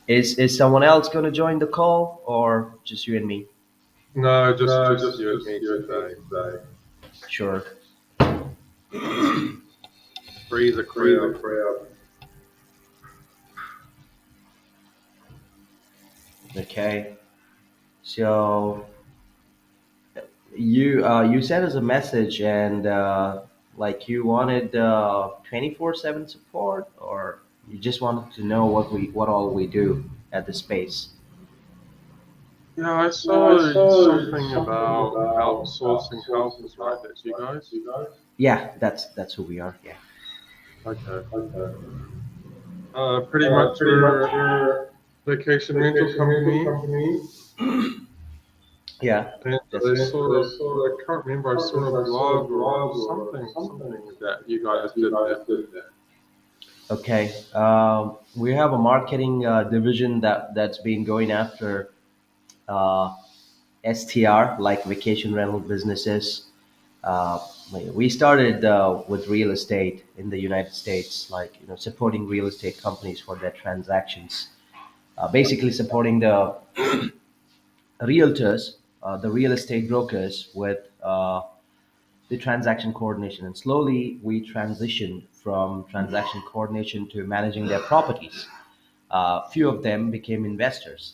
Is someone else going to join the call or just you and me? No, just No, just you and just me you and me today. today. Sure. Freeze a Freeze the crowd. crowd. Okay. So you sent us a message and like you wanted 24/7 support, or you just wanted to know what all we do at the space. Yeah, I Yeah, I saw saw something something about about outsourcing help. outsourcing Is right? help. That's you guys. You guys? Yeah, that's who we are. Yeah. Okay. Okay. Pretty much Pretty much we're a we're vacation rental vacation rental company, company. Yeah, and that's I it. And saw I a, I saw, can't remember. I can't saw a remember, I saw a blog or blog or something something that you guys that you did guys there. did there. Okay. We have a marketing division that's been going after uh, STR, like vacation rental businesses. Uh, we started with real estate in the United States, like supporting real estate companies for their transactions. Basically, supporting the realtors, the real estate brokers with the transaction coordination. And slowly, we transitioned from transaction coordination to managing their properties. Few of them became investors,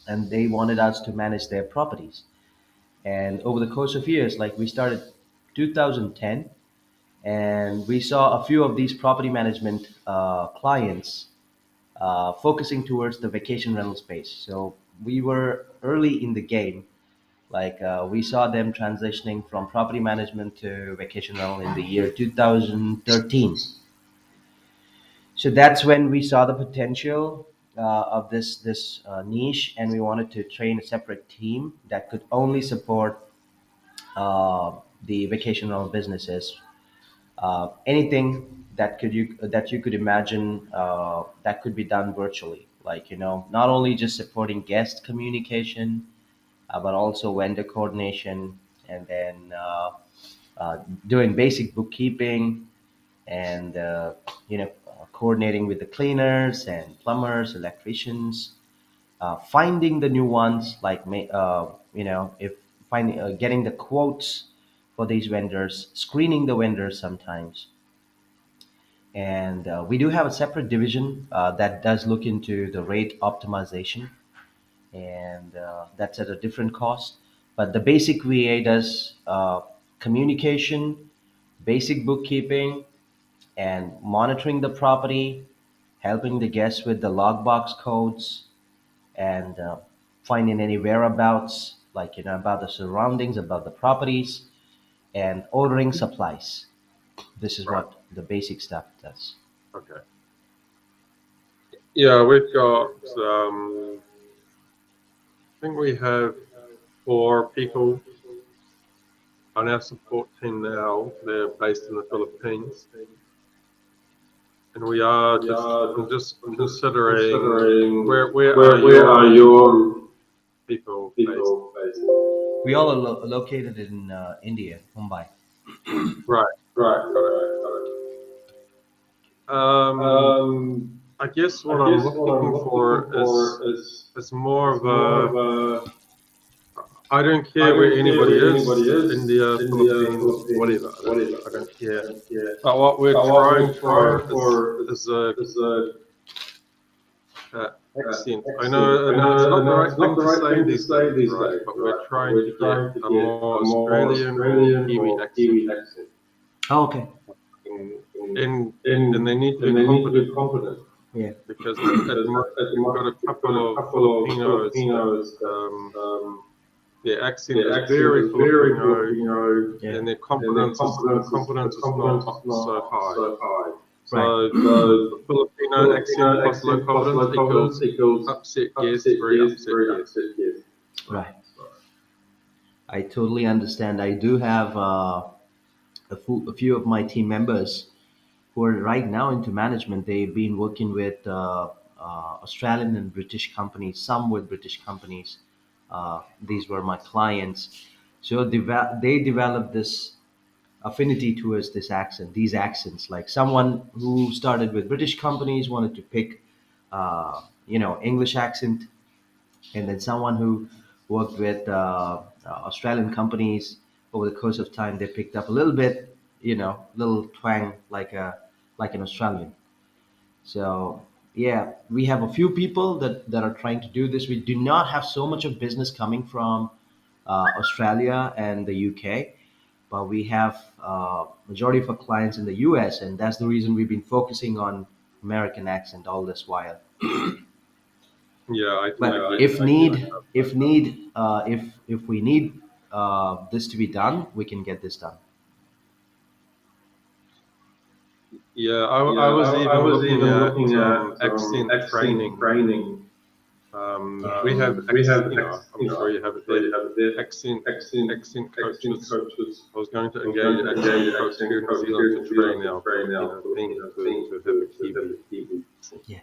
and they wanted us to manage their properties. And over the course of years, like we started 2010, and we saw a few of these property management clients focusing towards the vacation rental space. So we were early in the game. Like we saw them transitioning from property management to vacation rental in the year 2013. So that's when we saw the potential of this niche, and we wanted to train a separate team that could only support uh, the vacation rental businesses. Anything that you could imagine that could be done virtually, like not only just supporting guest communication, but also vendor coordination, and then doing basic bookkeeping, and coordinating with the cleaners and plumbers, electricians, finding the new ones, like if finding getting the quotes for these vendors, screening the vendors sometimes. And we do have a separate division that does look into the rate optimization, and that's at a different cost. But the basic VA does communication, basic bookkeeping, and monitoring the property, helping the guests with the logbox codes, and finding any whereabouts, like about the surroundings, about the properties, and ordering supplies. This is Right. what the basic stuff does. Okay. Yeah, we've got. I think we have 4 people on our support team now. They're based in the Philippines, and we are We just. are I'm just just considering considering where are where are your your people based? people based? We all are located in India, Mumbai. Right. Right, Got it. right, got it. Um, Um, I guess I what I'm guess what I'm looking looking for for is is more is of more a. of a. I don't I care where don't care anybody where anybody is, is, India, India, Philippines, whatever. Philippines, whatever. I don't care. I don't care. But what we're But what trying we're trying for for is a is a accent. accent. I It's know, not the right it's not thing the to right say thing to these say days, these right? days, But we're right? But trying to we're get trying to a get more a more Australian or Australian Kiwi or accent, Kiwi accent. Oh, okay. and And, and, and they and, need to be and they need to confident be confident Yeah. because at the because moment at the we've got moment a we've got couple a of couple of Filipinos that Filipinos that their accent their is accent very is very Filipino, Filipino Yeah. and their and their confidence is not confidence is so not high. so high. Right. So So Filipino accent Filipino plus low accent plus confidence low confidence equals equals upset guest, upset very yes, upset very guest. upset yes. Right. I totally understand. I do have a few of my team members who are right now into management. They've been working with Australian and British companies, some with British companies. These were my clients. So they developed this affinity towards these accents. Like someone who started with British companies wanted to pick English accent, and then someone who worked with Australian companies. Over the course of time, they picked up a little bit, little twang like an Australian. So yeah, we have a few people that are trying to do this. We do not have so much of business coming from Australia and the UK, but we have majority of our clients in the US, and that's the reason we've been focusing on American accent all this while. Yeah, But if we need this to be done, we can get this done. yeah. I Yeah, was I even was looking even at looking at accent accent training. training. We have We have, I'm sure you have it sure there. you have it there. Accent Accent, accent accent coaches. coaches. I was going to I was engage going an to accent engage an coach here accent in New coach Zealand here to in New Zealand train to our train our Filipino team Filipino team to have a to have Kiwi a Kiwi accent. Yeah.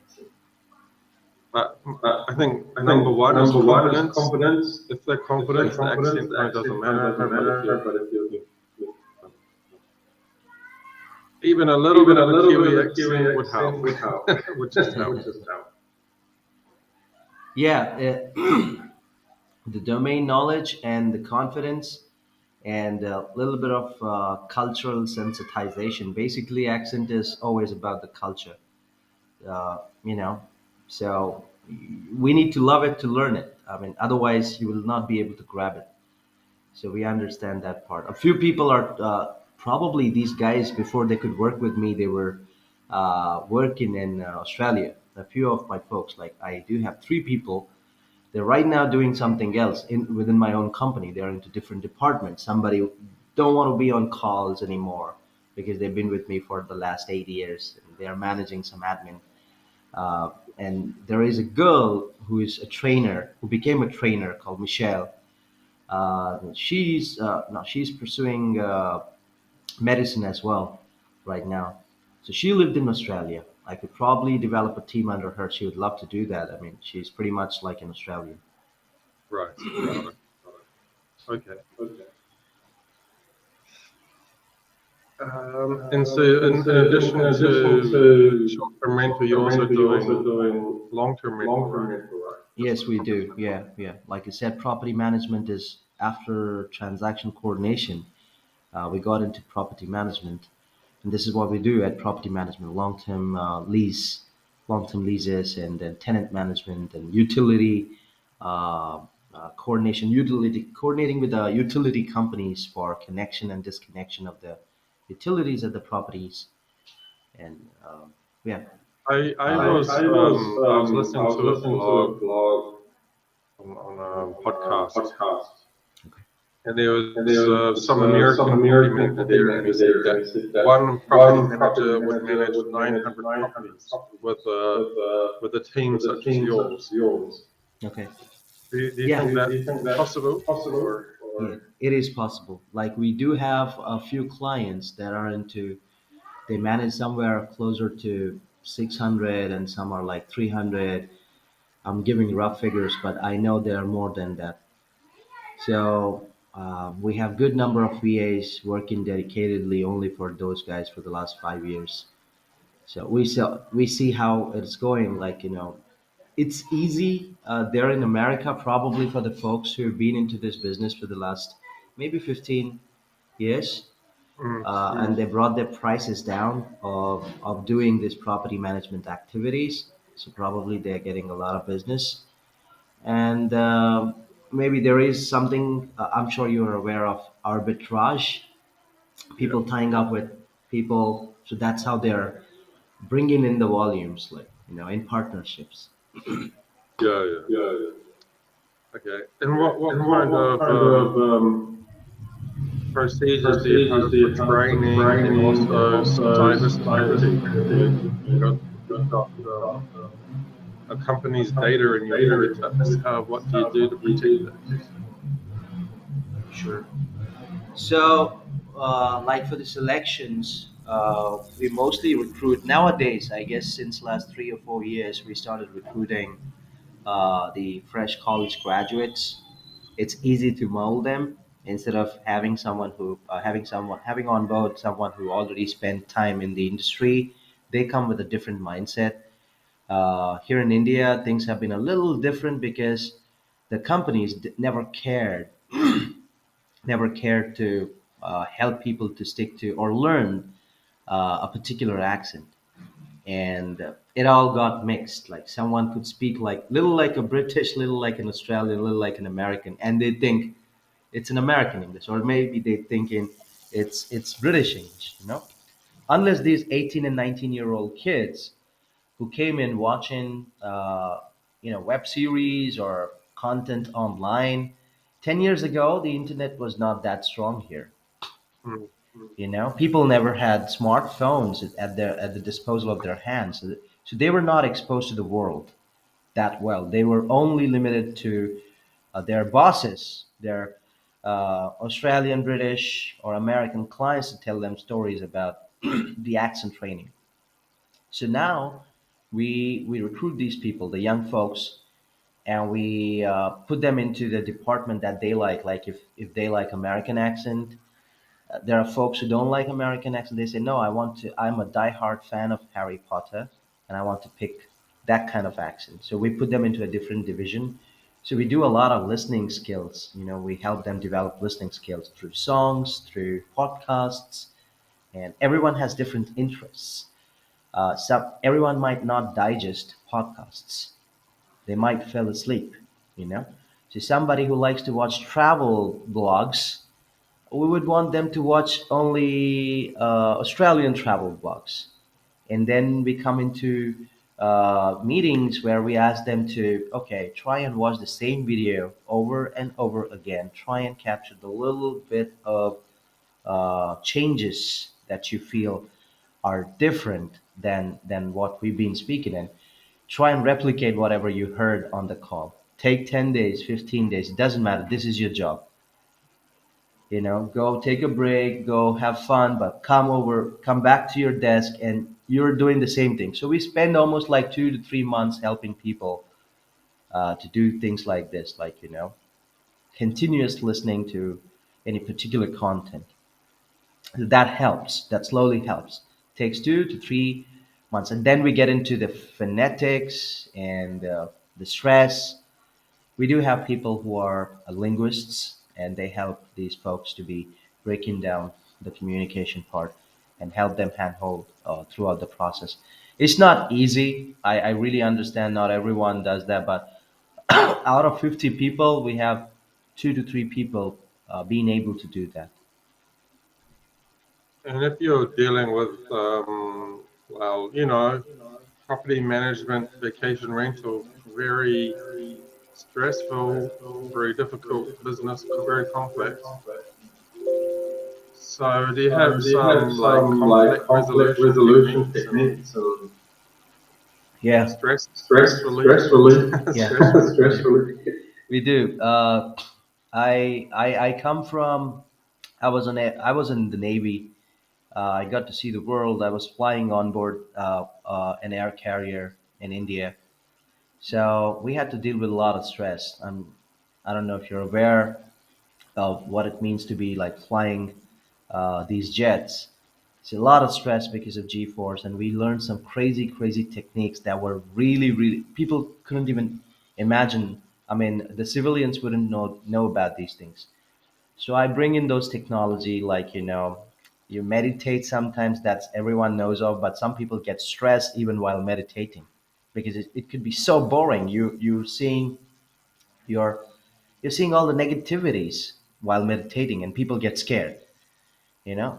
But But I think I number think one is number one is confidence. confidence. If they're If they're confident, the confident, accent the kind of doesn't accent kind of doesn't matter. But if matter. you're But if you even a little bit even a of a little bit of Kiwi a Kiwi accent would help, accent would help. would just help. Would just help. Yeah, the domain knowledge and the confidence and a little bit of cultural sensitization. Basically, accent is always about the culture, uh, you know. So we need to love it to learn it. I mean, otherwise you will not be able to grab it. So we understand that part. A few people are probably these guys before they could work with me. They were working in Australia. A few of my folks, like I do have three people, they're right now doing something else within my own company. They're into different departments. Somebody don't want to be on calls anymore because they've been with me for the last 8 years. And they're managing some admin. Uh, and there is a girl who is a trainer, who became a trainer called Michelle. She's pursuing medicine as well right now. So she lived in Australia. I could probably develop a team under her. She would love to do that. I mean, she's pretty much like an Australian. Right, right. Okay. Okay. And so, And so, in addition in addition to to short-term rental, you're short-term also rental, you're also doing doing long-term rental, long-term right? rental, right? Yes, we do. Yeah, yeah. Like I said, property management is after transaction coordination. We got into property management, and this is what we do at property management: long-term leases, and then tenant management and utility coordination, coordinating with the utility companies for connection and disconnection of the utilities at the properties, and yeah. I was I listening was to a listening to blog a blog on on a podcast, podcast, Okay. and there and was there was some some American property American manager property there, and he manager said there, and that he said that one property one property manager would manager manage would manage 900 900 properties properties with a team with a such as team such as yours. yours. Okay. Do you Yeah. think Do that you think that's possible, possible? or Yeah, Or it is possible. Like we do have a few clients that are into, they manage somewhere closer to 600 and some are like 300. I'm giving rough figures, but I know there are more than that. So we have good number of VAs working dedicatedly only for those guys for the last 5 years. So we see how it's going. Like it's easy there in America, probably for the folks who've been into this business for the last maybe 15 years, mm, and they brought their prices down of doing this property management activities. So probably they're getting a lot of business, and maybe there is something. I'm sure you are aware of arbitrage, yeah, people tying up with people. So that's how they're bringing in the volumes, like in partnerships. yeah, yeah. yeah, Okay. And yeah. what And kind what of kind of procedures do you procedures have do for you have for training and training and also also cybersecurity? cybersecurity? Got, you've got a company's data in your fingertips. What do you do to protect that? Sure. So, like for the selections, we mostly recruit nowadays. I guess since last 3 or 4 years, we started recruiting the fresh college graduates. It's easy to mold them instead of having on board someone who already spent time in the industry. They come with a different mindset. Here in India, things have been a little different because the companies never cared to help people to stick to or learn a particular accent, and it all got mixed. Like someone could speak like little like a British, little like an Australian, little like an American, and they think it's an American English, or maybe they thinking it's British English. Unless these 18 and 19-year-old kids who came in watching web series or content online. 10 years ago, the internet was not that strong here. Mm. People never had smartphones at the disposal of their hands, so they were not exposed to the world that well. They were only limited to their bosses, their Australian, British, or American clients to tell them stories about the accent training. So now we recruit these people, the young folks, and we put them into the department that they like. Like if they like American accent, there are folks who don't like American accent. They say, no, I want to. I'm a diehard fan of Harry Potter, and I want to pick that kind of accent. So we put them into a different division. So we do a lot of listening skills. We help them develop listening skills through songs, through podcasts, and everyone has different interests. Everyone might not digest podcasts. They might fall asleep, you know. So somebody who likes to watch travel blogs, we would want them to watch only Australian travel blogs. And then we come into meetings where we ask them to, okay, try and watch the same video over and over again. Try and capture the little bit of changes that you feel are different than what we've been speaking, and try and replicate whatever you heard on the call. Take 10 days, 15 days, it doesn't matter. This is your job. Go take a break, go have fun, but come back to your desk and you're doing the same thing. So we spend almost like 2 to 3 months helping people to do things like this, like, continuous listening to any particular content. That helps. That slowly helps. Takes 2 to 3 months, and then we get into the phonetics and the stress. We do have people who are linguists, and they help these folks to be breaking down the communication part and help them handhold throughout the process. It's not easy. I really understand not everyone does that, but out of 50 people, we have 2 to 3 people being able to do that. And if you're dealing with, well, property management, vacation rental, very stressful, very difficult business, very complex. So do you have Do you have some like some like conflict conflict resolution resolution techniques and techniques and Yeah, stress relief? stress relief? yeah, Stress relief. Stress relief. we do. I come from. I was in the Navy. I got to see the world. I was flying on board an air carrier in India, so we had to deal with a lot of stress. I don't know if you're aware of what it means to be like flying these jets. It's a lot of stress because of G-force, and we learned some crazy, crazy techniques that were really, really people couldn't even imagine. I mean, the civilians wouldn't know about these things. So I bring in those technology, like you meditate sometimes. That's everyone knows of, but some people get stressed even while meditating because it could be so boring. You're you're seeing all the negativities while meditating, and people get scared.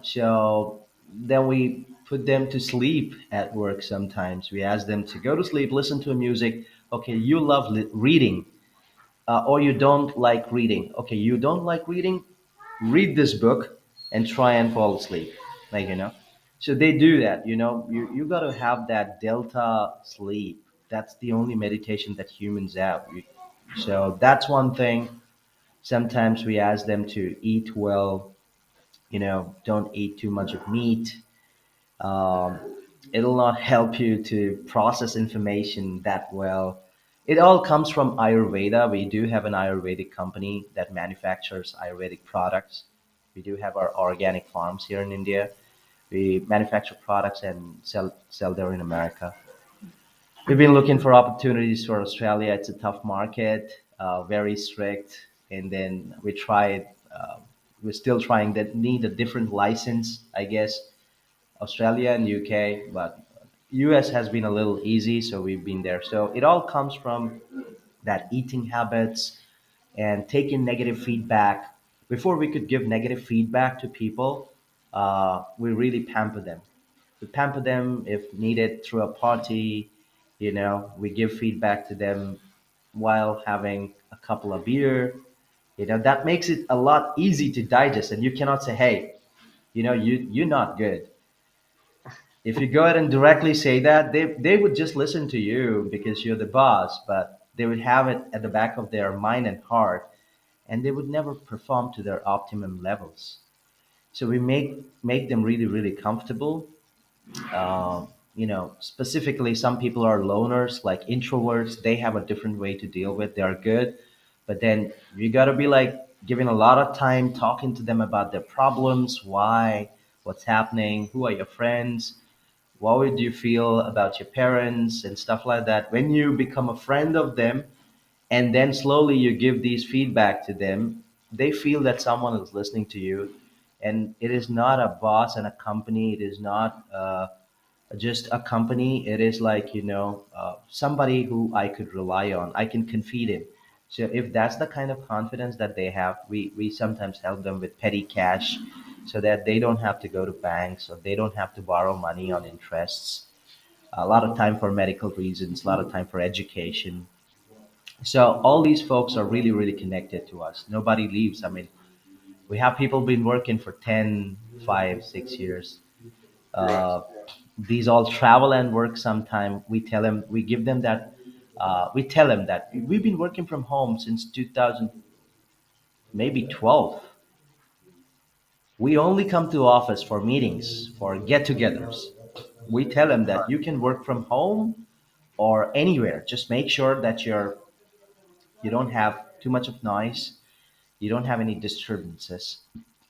So then we put them to sleep at work. Sometimes we ask them to go to sleep, listen to music. Okay, you love reading, or you don't like reading. Okay, you don't like reading, read this book and try and fall asleep, like, so they do that. You got to have that delta sleep. That's the only meditation that humans have. So that's one thing. Sometimes we ask them to eat well. Don't eat too much of meat. um, it'll not help you to process information that well. It all comes from Ayurveda. We do have an Ayurvedic company that manufactures Ayurvedic products. We do have our organic farms here in India. We manufacture products and sell there in America. We've been looking for opportunities for Australia. It's a tough market, very strict. And then we tried, we're still trying that need a different license, I guess, Australia and UK, but US has been a little easy, so we've been there. So it all comes from that eating habits and taking negative feedback. Before we could give negative feedback to people, we really pamper them. We pamper them if needed through a party. We give feedback to them while having a couple of beer. That makes it a lot easy to digest, and you cannot say, "Hey, you're not good." If you go ahead and directly say that, they would just listen to you because you're the boss, but they would have it at the back of their mind and heart, and they would never perform to their optimum levels. So we make them really really comfortable. Specifically, some people are loners, like introverts. They have a different way to deal with. They are good, but then you got to be like giving a lot of time talking to them about their problems, why, what's happening, who are your friends, what would you feel about your parents and stuff like that. When you become a friend of them, and then slowly you give these feedback to them, they feel that someone is listening to you, and it is not a boss and a company. It is not just a company. It is like somebody who I could rely on, I can confide in. So if that's the kind of confidence that they have, we sometimes help them with petty cash so that they don't have to go to banks or they don't have to borrow money on interests. A lot of time for medical reasons, a lot of time for education. So all these folks are really really connected to us. Nobody leaves. I mean, we have people been working for 10, 5, 6 years. Right. uh, these all travel and work sometime. We tell them that we've been working from home since 2000, maybe 12. We only come to office for meetings, for get-togethers. We tell them that you can work from home or anywhere. Just make sure that you don't have too much of noise. You don't have any disturbances,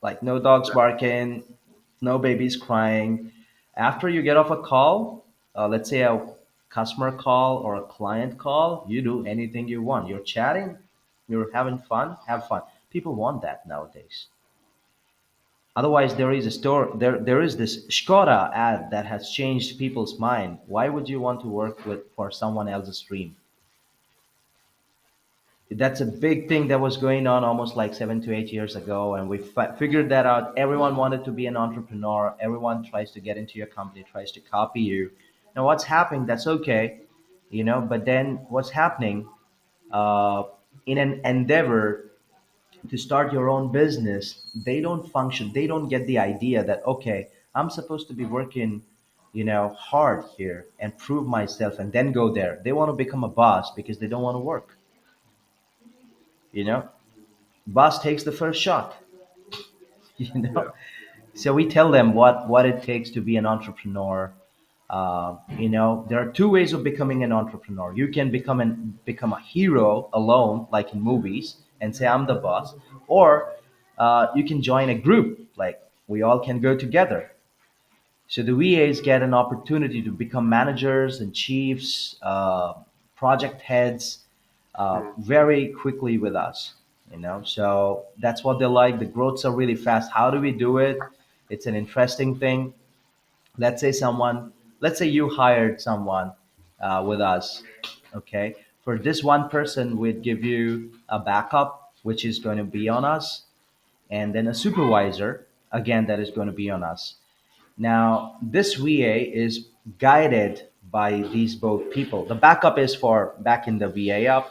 like no dogs Yeah. barking, no babies crying. After you get off a call, let's say a customer call or a client call, you do anything you want. You're chatting, you're having fun, have fun. People want that nowadays. Otherwise, there is a store. There is this Skoda ad that has changed people's mind. Why would you want to work with for someone else's dream? That's a big thing that was going on almost like 7 to 8 years ago, and we figured that out. Everyone wanted to be an entrepreneur. Everyone tries to get into your company, tries to copy you. Now what's happening, that's okay, but then what's happening, uh, in an endeavor to start your own business, they don't function, they don't get the idea that, okay, I'm supposed to be working hard here and prove myself and then go there. They want to become a boss because they don't want to work. you know Boss takes the first shot. you Yeah. know so we tell them what it takes to be an entrepreneur. There are two ways of becoming an entrepreneur. You can become a hero alone, like in movies, and say I'm the boss, or you can join a group, like we all can go together. So the VAs get an opportunity to become managers and chiefs, project heads, Mm. very quickly with us. So that's what they like. The growths are really fast. How do we do it? It's an interesting thing. Let's say let's say you hired someone with us. Okay, for this one person, we'd give you a backup, which is going to be on us, and then a supervisor, again, that is going to be on us. Now, this VA is guided by these both people. The backup is for backing the VA up,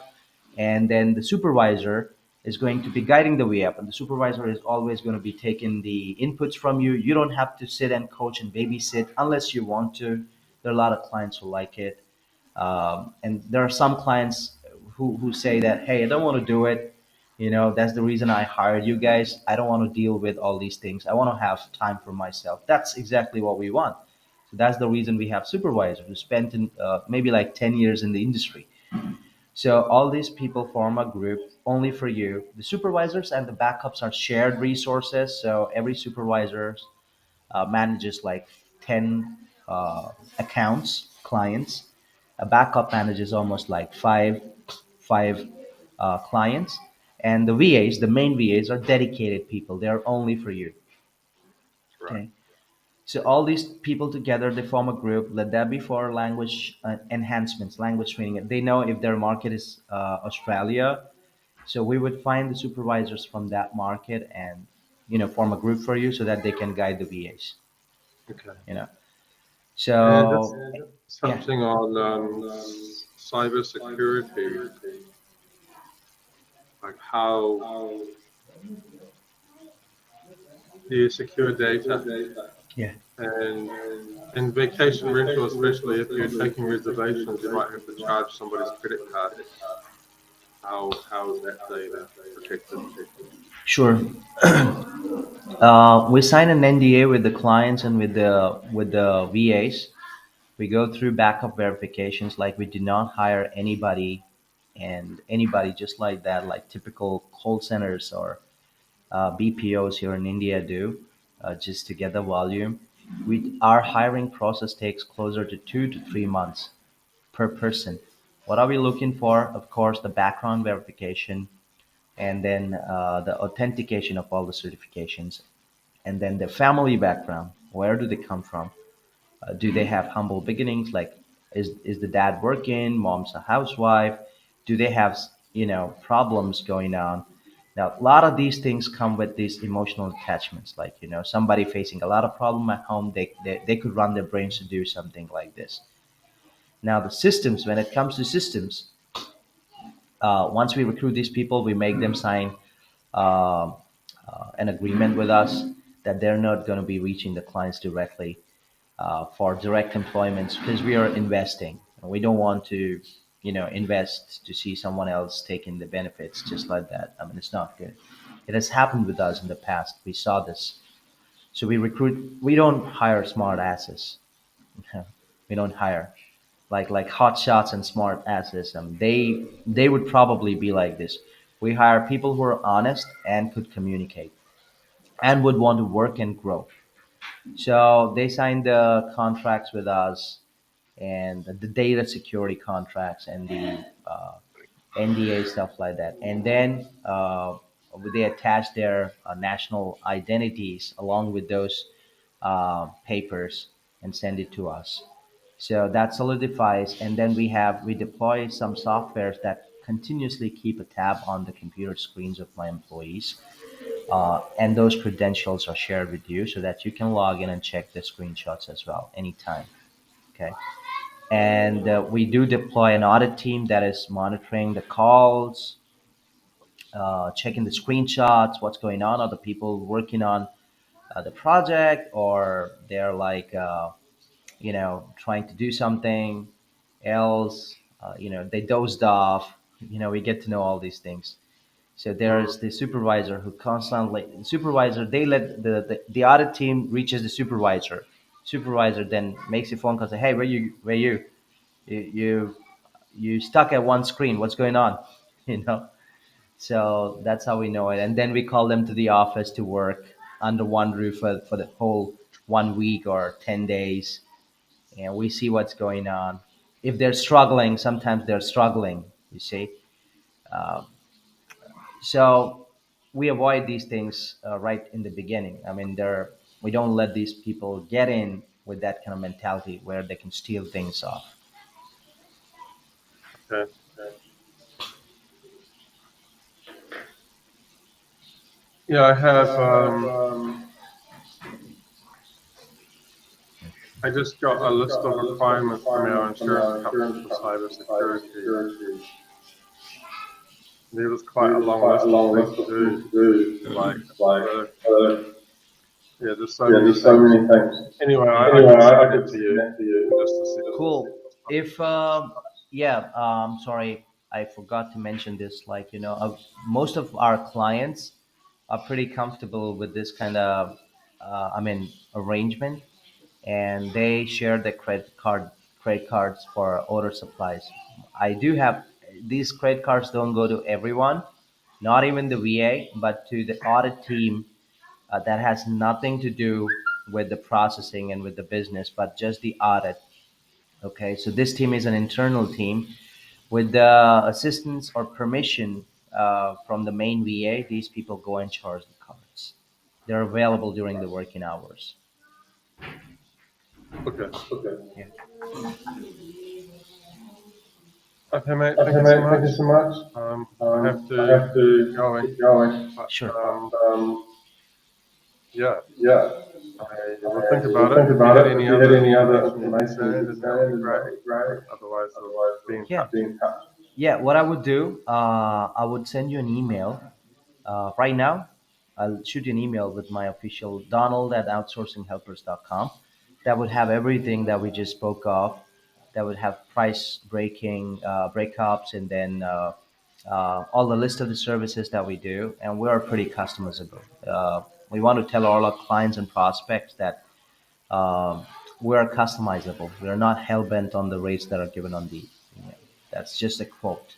and then the supervisor is going to be guiding the VA up. And the supervisor is always going to be taking the inputs from you. You don't have to sit and coach and babysit unless you want to. There are a lot of clients who like it. And there are some clients who say that, hey, I don't want to do it. That's the reason I hired you guys. I don't want to deal with all these things. I want to have time for myself. That's exactly what we want. So that's the reason we have supervisors who spent maybe like 10 years in the industry. So all these people form a group only for you. The supervisors and the backups are shared resources. So every supervisor manages like 10 accounts, clients. A backup manages almost like five clients, and the VAs, the main VAs, are dedicated people. They're only for you. Right. Okay. So all these people together, they form a group. Let that be for language enhancements, language training. They know if their market is Australia, so we would find the supervisors from that market and form a group for you so that they can guide the VAs. Okay. You know. And just So yeah, something on cyber security, like how do you secure data? yeah. And in vacation rental, especially if you're taking reservations, you might have to charge somebody's credit card. How is that data protected? Sure. We sign an NDA with the clients and with the VAs. We go through backup verifications, like we do not hire anybody and anybody just like that, like typical call centers or BPOs here in India do, just to get the volume. Our hiring process takes closer to 2 to 3 months per person. What are we looking for? Of course, the background verification, and then the authentication of all the certifications, and then the family background. Where do they come from? Do they have humble beginnings? Like, is the dad working? Mom's a housewife. Do they have problems going on? Now, a lot of these things come with these emotional attachments. Like, somebody facing a lot of problem at home, they could run their brains to do something like this. Now, the systems, when it comes to systems, once we recruit these people, we make them sign uh, an agreement with us that they're not going to be reaching the clients directly for direct employments, because we are investing. We don't want to, invest to see someone else taking the benefits just like that. I mean, it's not good. It has happened with us in the past. We saw this. So we recruit. We don't hire smart asses. We don't hire like hot shots and smart asses. They would probably be like this. We hire people who are honest and could communicate and would want to work and grow. So they signed the contracts with us, and the data security contracts and the NDA stuff like that. And then they attach their national identities along with those papers and send it to us. So that solidifies, and then we deploy some softwares that continuously keep a tab on the computer screens of my employees, and those credentials are shared with you so that you can log in and check the screenshots as well anytime. Okay. And we do deploy an audit team that is monitoring the calls, checking the screenshots, what's going on. Are the people working on the project, or they're like, trying to do something else? They dozed off. We get to know all these things. So Mm, there's the supervisor who constantly supervisor. They let the audit team reaches the supervisor. Supervisor then makes a phone call. Say, hey, you you stuck at one screen. What's going on? You know. So that's how we know it. And then we call them to the office to work under one roof for the whole 1 week or 10 days, and we see what's going on. If they're struggling, sometimes they're struggling. You see. So we avoid these things right in the beginning. I mean, we don't let these people get in with that kind of mentality where they can steal things off. okay. Yeah, I have. I just got a list of requirements from our insurance company for cybersecurity. There was quite a long list of things to do. Like, uh, yeah, there's so many things. Anyway, I can send that to you in just a second. Cool. If yeah, sorry, I forgot to mention this. Like, most of our clients are pretty comfortable with this kind of, I mean, arrangement, and they share the credit cards for order supplies. I do have these credit cards. Don't go to everyone, not even the VA, but to the audit team. That has nothing to do with the processing and with the business, but just the audit. Okay, so this team is an internal team with the assistance or permission from the main VA. These people go and charge the cards. They're available during the working hours. Okay. Okay. Yeah, Okay, mate. Thank Okay, you so mate. Thank you much. so much. I have I to have get to going, keep going. but sure. yeah, Yeah. I will think I about will it. think If you about had it. any If you had other any other information you could information you send, could then that would be send, then that great. would be great. Otherwise, I'll Otherwise, be in Yeah, we'll be touch. in touch. yeah. What I would do, I would send you an email right now. I'll shoot you an email with my official Donald at outsourcinghelpers.com. That would have everything that we just spoke of. That would have price breaking breakups, and then all the list of the services that we do. And we are pretty customizable. We want to tell all our clients and prospects that um, we are customizable. We are not hell bent on the rates that are given on the email. That's just a quote.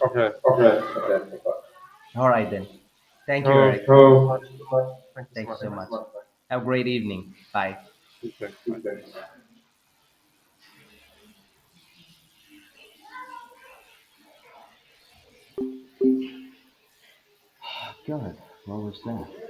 Okay. Okay. But, Okay. All right then. Thank you, oh, Eric. thank you so So, much. Thank you so Thank you much, so mate. much. Have a great evening. Bye. You too. Bye. okay. God, what was that?